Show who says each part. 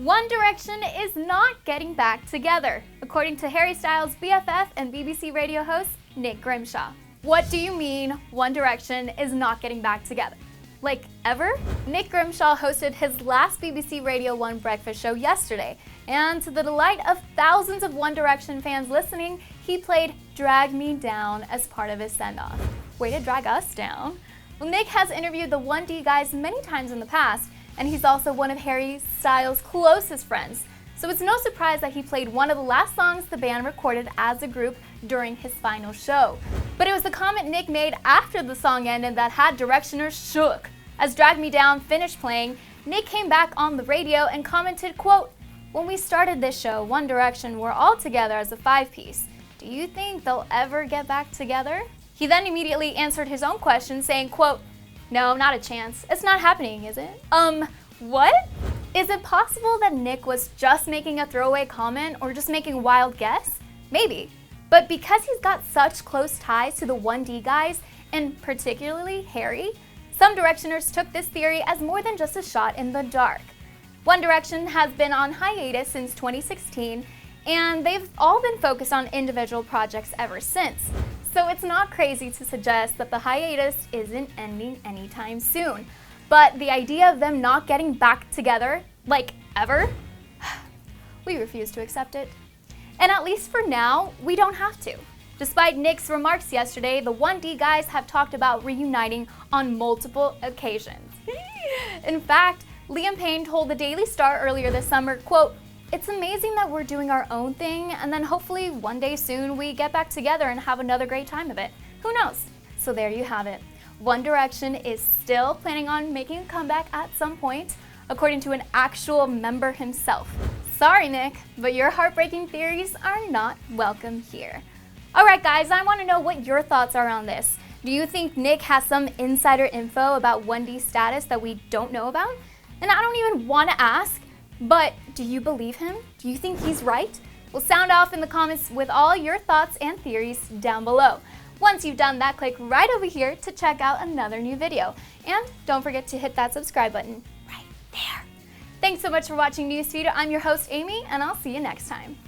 Speaker 1: One Direction is not getting back together, according to Harry Styles' BFF and BBC radio host Nick Grimshaw. What do you mean One Direction is not getting back together? Like, ever? Nick Grimshaw hosted his last BBC Radio 1 breakfast show yesterday, and to the delight of thousands of One Direction fans listening, he played Drag Me Down as part of his send-off. Way to drag us down. Well, Nick has interviewed the 1D guys many times in the past, and he's also one of Harry Styles' closest friends, so it's no surprise that he played one of the last songs the band recorded as a group during his final show. But it was the comment Nick made after the song ended that had Directioners shook. As Drag Me Down finished playing, Nick came back on the radio and commented, quote, "When we started this show, One Direction were all together as a five-piece. Do you think they'll ever get back together?" He then immediately answered his own question saying, quote, "No, not a chance. It's not happening, is it?" What? Is it possible that Nick was just making a throwaway comment or just making a wild guess? Maybe. But because he's got such close ties to the 1D guys, and particularly Harry, some Directioners took this theory as more than just a shot in the dark. One Direction has been on hiatus since 2016, and they've all been focused on individual projects ever since. So it's not crazy to suggest that the hiatus isn't ending anytime soon. But the idea of them not getting back together, like ever, we refuse to accept it. And at least for now, we don't have to. Despite Nick's remarks yesterday, the 1D guys have talked about reuniting on multiple occasions. In fact, Liam Payne told the Daily Star earlier this summer, quote, "It's amazing that we're doing our own thing, and then hopefully one day soon we get back together and have another great time of it. Who knows?" So there you have it. One Direction is still planning on making a comeback at some point, according to an actual member himself. Sorry, Nick, but your heartbreaking theories are not welcome here. Alright guys, I want to know what your thoughts are on this. Do you think Nick has some insider info about 1D's status that we don't know about? And I don't even want to ask, but do you believe him? Do you think he's right? Well, sound off in the comments with all your thoughts and theories down below. Once you've done that, click right over here to check out another new video. And don't forget to hit that subscribe button right there. Thanks so much for watching Newsfeed. I'm your host, Amy, and I'll see you next time.